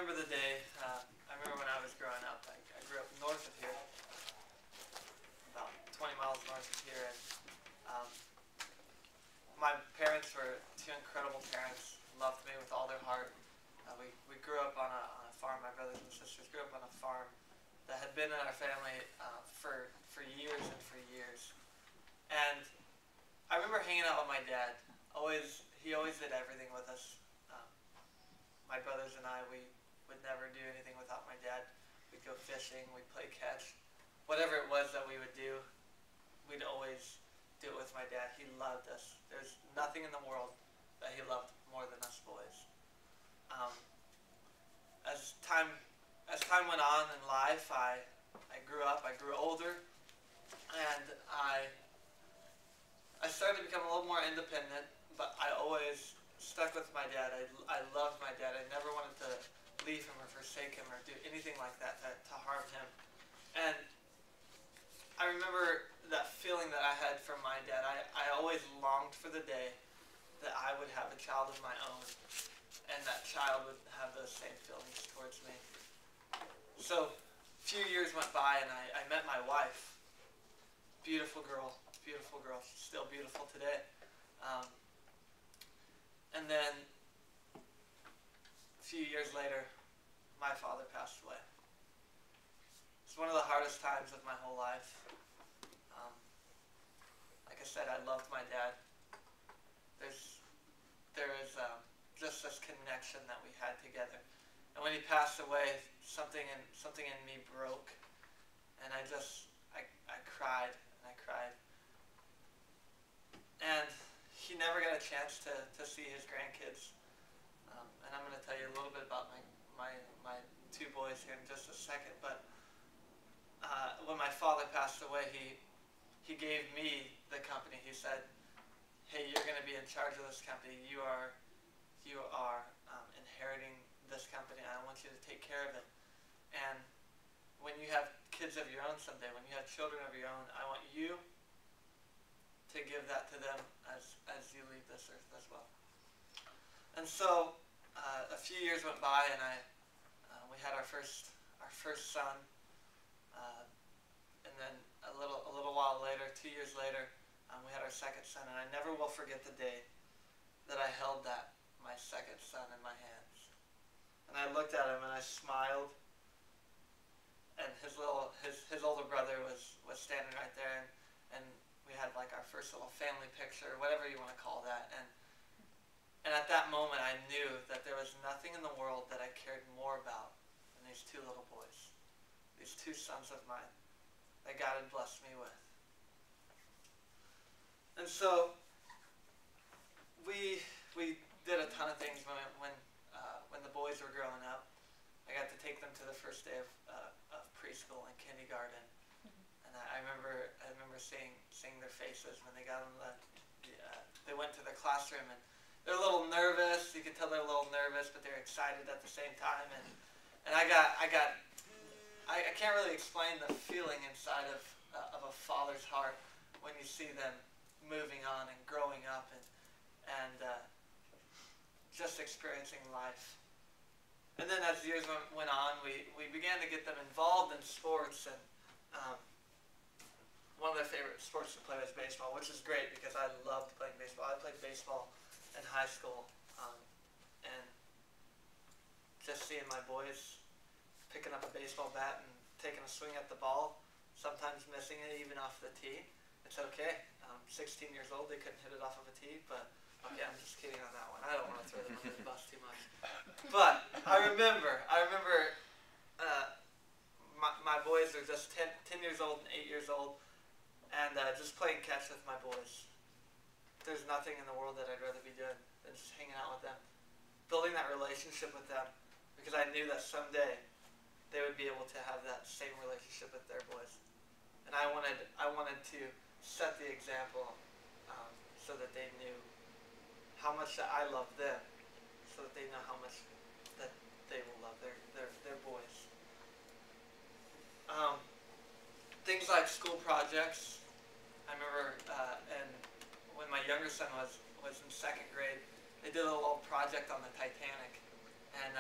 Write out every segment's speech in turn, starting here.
remember the day, I remember when I was growing up. I grew up north of here, about 20 miles north of here, and my parents were two incredible parents, loved me with all their heart. We grew up on a farm. My brothers and sisters grew up on a farm that had been in our family for years and for years. And I remember hanging out with my dad. He always did everything with us. My brothers and I, we would never do anything without my dad. We'd go fishing, we'd play catch. Whatever it was that we would do, we'd always do it with my dad. He loved us. There's nothing in the world that he loved more than us boys. As time went on in life, I grew up, I grew older, and I started to become a little more independent, but I always stuck with my dad. I loved my dad. I never wanted to leave him or forsake him or do anything like that to harm him. And I remember that feeling that I had from my dad. I always longed for the day that I would have a child of my own, and that child would have those same feelings towards me. So a few years went by, and I met my wife. Beautiful girl, still beautiful today. And then a few years later, my father passed away. It's one of the hardest times of my whole life. Like I said, I loved my dad. There is just this connection that we had together. And when he passed away, something in me broke, and I cried and I cried. And he never got a chance to see his grandkids. And I'm going to tell you a little bit about my two boys here in just a second. But when my father passed away, he gave me the company. He said, "Hey, you're going to be in charge of this company. You are inheriting this company, and I want you to take care of it. And when you have kids of your own someday, when you have children of your own, I want you to give that to them as you leave this earth as well." And so a few years went by, and we had our first son, and then a little while later, 2 years later, we had our second son. And I never will forget the day that I held my second son in my hands, and I looked at him and I smiled, and his older brother was standing right there, and we had like our first little family picture, whatever you want to call that. And at that moment, I knew that there was nothing in the world that I cared more about than these two little boys, these two sons of mine that God had blessed me with. And so we did a ton of things when the boys were growing up. I got to take them to the first day of preschool and kindergarten. And I remember seeing their faces when they got on they went to the classroom, and they're a little nervous. You could tell they're a little nervous, but they're excited at the same time. And I can't really explain the feeling inside of a father's heart when you see them moving on and growing up and just experiencing life. And then as years went on, we began to get them involved in sports, and one of their favorite sports to play was baseball, which is great because I loved playing baseball. I played baseball in high school, and just seeing my boys picking up a baseball bat and taking a swing at the ball, sometimes missing it even off the tee. It's okay. 16 years old, they couldn't hit it off of a tee, but okay, I'm just kidding on that one. I don't want to throw them under the bus too much. But I remember my boys are just 10 years old and 8 years old, and just playing catch with my boys. There's nothing in the world that I'd rather be doing than just hanging out with them, building that relationship with them, because I knew that someday they would be able to have that same relationship with their boys. And I wanted to set the example so that they knew how much that I love them, so that they know how much that they will love their boys. Things like school projects. I remember and when my younger son was in second grade, they did a little project on the Titanic. And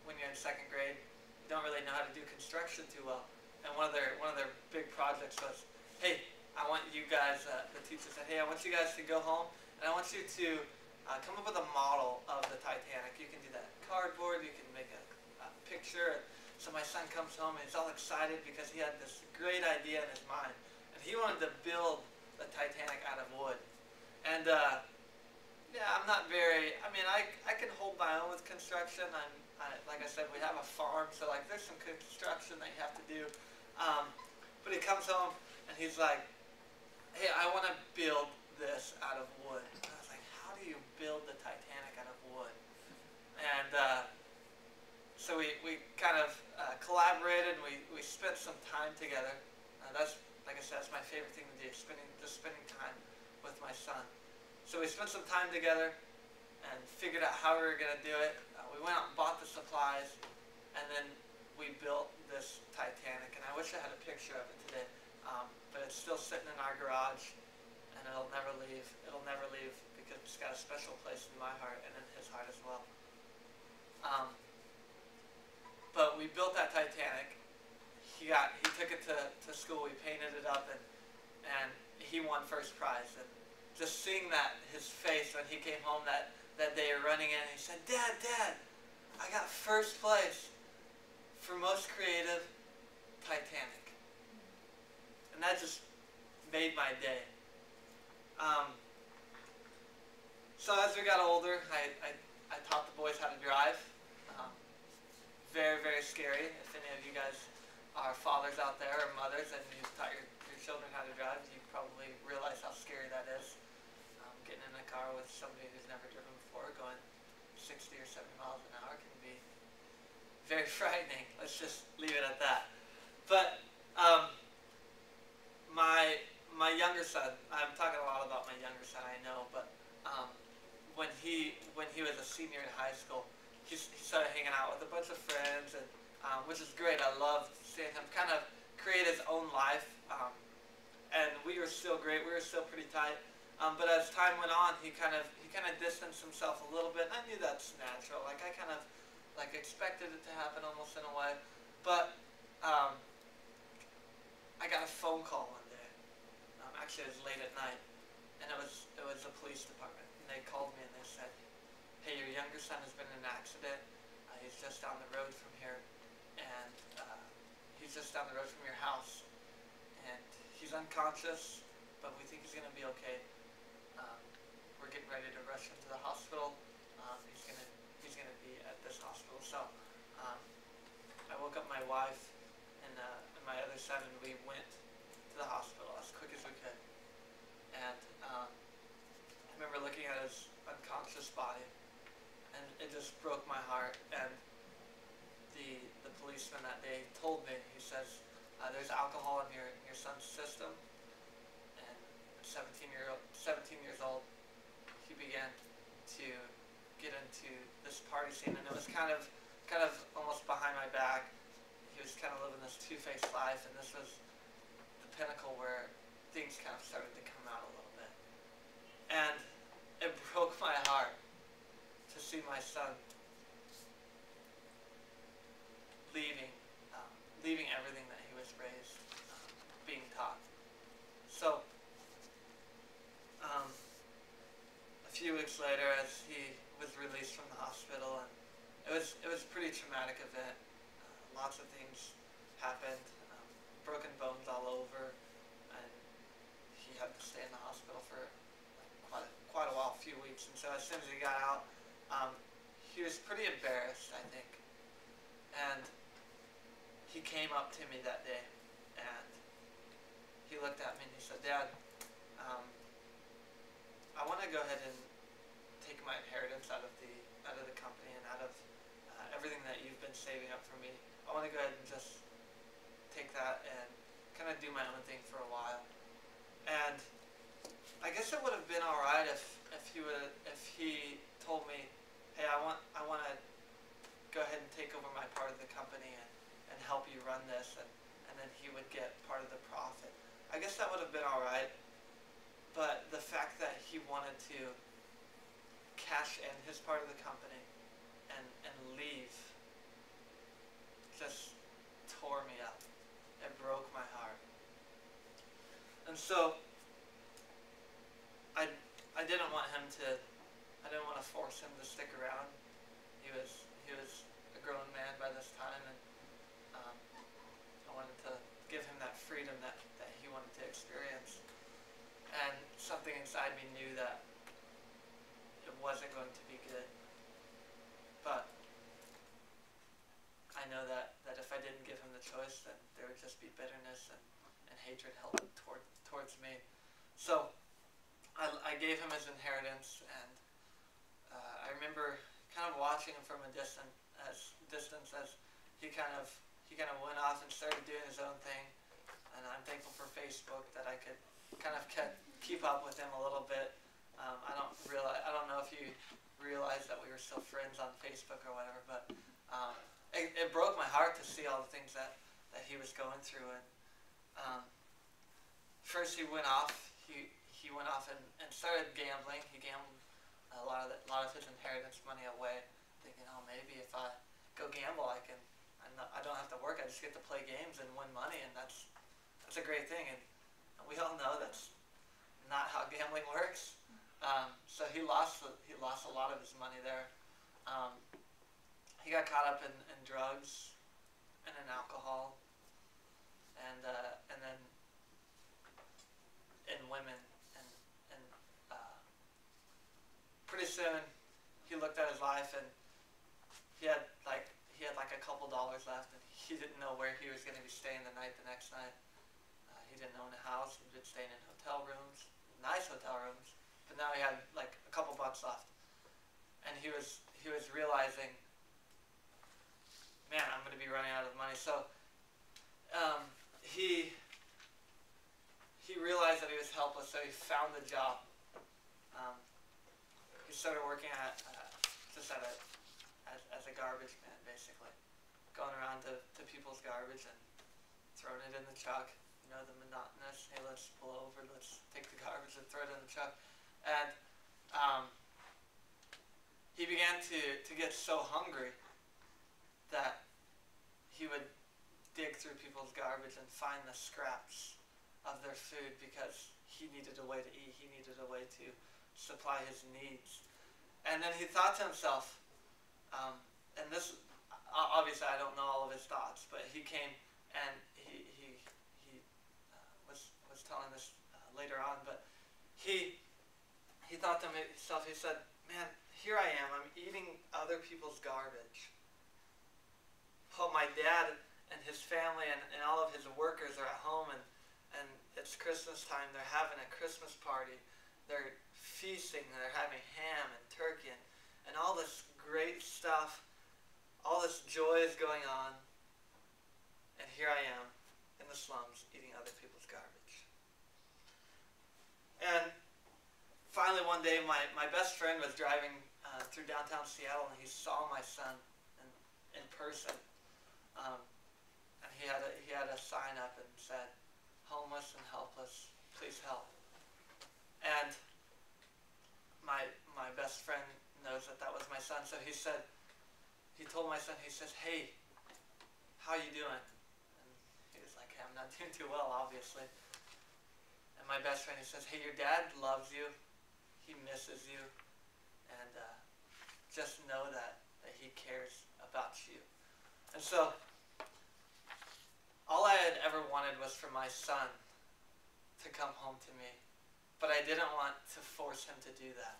when you're in second grade, you don't really know how to do construction too well. And one of their big projects was, hey, I want you guys, the teacher said, hey, I want you guys to go home and I want you to come up with a model of the Titanic. You can do that in cardboard, you can make a picture. So my son comes home and he's all excited because he had this great idea in his mind. And he wanted to build the Titanic out of wood. And yeah, I'm not very, I mean, I can hold my own with construction. Like I said, we have a farm, so like there's some construction that you have to do. But he comes home and he's like, hey, I want to build this out of wood. And I was like, how do you build the Titanic out of wood? And so we kind of collaborated. We spent some time together. That's, like I said, that's my favorite thing to do, spending time with my son. So we spent some time together and figured out how we were going to do it. We went out and bought the supplies, and then we built this Titanic. And I wish I had a picture of it today, but it's still sitting in our garage, and it'll never leave. It'll never leave because it's got a special place in my heart and in his heart as well. But we built that Titanic. He took it to school. We painted it up, and he won first prize. And just seeing his face when he came home that day running in, he said, Dad, I got first place for most creative Titanic. And that just made my day. So as we got older, I taught the boys how to drive. Very, very scary. If any of you guys are fathers out there or mothers and you've taught your children how to drive, you probably realize how scary that is. Getting in a car with somebody who's never driven before, going 60 or 70 miles an hour can be very frightening. Let's just leave it at that. But my younger son, I'm talking a lot about my younger son, I know, but when he was a senior in high school, he started hanging out with a bunch of friends, and which is great. I love seeing him kind of create his own life, and we were still great. We were still pretty tight. But as time went on, he kind of distanced himself a little bit. And I knew that's natural. Like I kind of expected it to happen almost in a way. But I got a phone call one day. Actually, it was late at night, and it was the police department. And they called me and they said, "Hey, your younger son has been in an accident. He's just down the road from here, and he's just down the road from your house, and he's unconscious, but we think he's going to be okay. We're getting ready to rush him to the hospital. He's gonna be at this hospital." So I woke up my wife and my other son, and we went to the hospital as quick as we could. And I remember looking at his unconscious body, and it just broke my heart. And the policeman that day told me, he says, "There's alcohol in your son's system." And 17 years old, he began to get into this party scene, and it was kind of almost behind my back. He was kind of living this two-faced life, and this was the pinnacle where things kind of started to come out a little bit. And it broke my heart to see my son leaving everything that he was raised being taught. So a few weeks later, as he was released from the hospital, and it was a pretty traumatic event. Lots of things happened, broken bones all over, and he had to stay in the hospital for quite a while, a few weeks. And so as soon as he got out, he was pretty embarrassed, I think. And he came up to me that day, and he looked at me and he said, "Dad, I want to go ahead and take my inheritance out of the company and out of everything that you've been saving up for me. I want to go ahead and just take that and kind of do my own thing for a while." And I guess it would have been all right if he told me, "Hey, I want to go ahead and take over my part of the company and help you run this, and then he would get part of the profit." I guess that would have been all right. But the fact that he wanted to cash in his part of the company and leave just tore me up. It broke my heart. And so I didn't want him to, I didn't want to force him to stick around. He was a grown man by this time, and I wanted to give him that freedom that he wanted to experience. And something inside me knew that it wasn't going to be good. But I know that if I didn't give him the choice, then there would just be bitterness and hatred held towards me. So I gave him his inheritance, and I remember kind of watching him from a distance as he kind of went off and started doing his own thing. And I'm thankful for Facebook that I could kind of keep up with him a little bit. I don't know if you realize that we were still friends on Facebook or whatever, but it broke my heart to see all the things that he was going through. And first he went off. He went off and started gambling. He gambled a lot of his inheritance money away, thinking, oh, maybe if I go gamble, I don't have to work. I just get to play games and win money, and that's a great thing. And we all know that's not how gambling works. So he lost a lot of his money there. He got caught up in drugs and in alcohol, and then in women, and pretty soon he looked at his life, and he had like a couple dollars left, and he didn't know where he was going to be staying the next night. He didn't own a house. He'd been staying in hotel rooms, nice hotel rooms, but now he had like a couple bucks left, and he was realizing, man, I'm going to be running out of money. So he realized that he was helpless, so he found a job. He started working as a garbage man, basically, going around to people's garbage and throwing it in the truck. You know, the monotonous, hey, let's pull over, let's take the garbage and throw it in the truck. And he began to get so hungry that he would dig through people's garbage and find the scraps of their food, because he needed a way to eat. He needed a way to supply his needs. And then he thought to himself, and this, obviously I don't know all of his thoughts, but he came and he was telling this later on, but he thought to himself, he said, man, here I am, I'm eating other people's garbage. Oh, my dad and his family and all of his workers are at home, and it's Christmas time. They're having a Christmas party. They're feasting. They're having ham and turkey and all this great stuff. All this joy is going on. And here I am in the slums eating other people's garbage. And finally one day my best friend was driving through downtown Seattle, and he saw my son in person. And he had a sign up and said, homeless and helpless, please help. And my best friend knows that was my son, so he told my son, he says, hey, how you doing? And he was like, hey, I'm not doing too well, obviously. And my best friend, he says, hey, your dad loves you, he misses you, and just know that he cares about you. And so all I had ever wanted was for my son to come home to me, but I didn't want to force him to do that.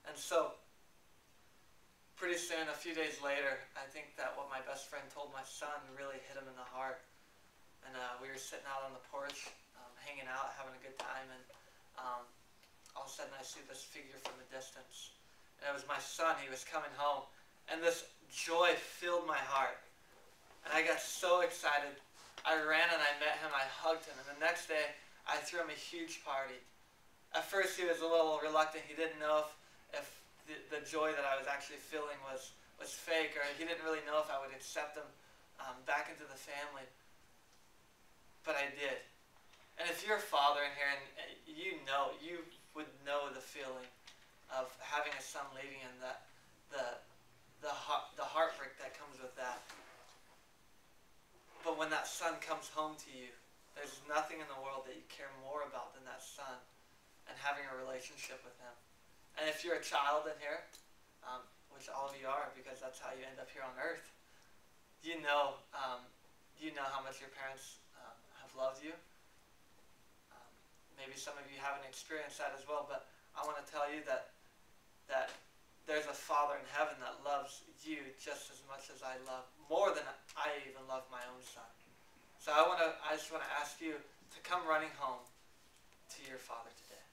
And so pretty soon, a few days later, I think that what my best friend told my son really hit him in the heart. And we were sitting out on the porch, hanging out, having a good time, and all of a sudden I see this figure from a distance. And it was my son. He was coming home, and this joy filled my heart. And I got so excited. I ran and I met him, I hugged him, and the next day I threw him a huge party. At first he was a little reluctant. He didn't know if the joy that I was actually feeling was fake, or he didn't really know if I would accept him back into the family. But I did. And if you're a father in here, and you would know the feeling of having a son leaving, and the heartbreak that comes with that. But when that son comes home to you, there's nothing in the world that you care more about than that son and having a relationship with him. And if you're a child in here, which all of you are because that's how you end up here on earth, you know how much your parents have loved you. Maybe some of you haven't experienced that as well, but I want to tell you that there's a Father in heaven that loves you just as much as I love, more than I even love my own son. So I just want to ask you to come running home to your Father today.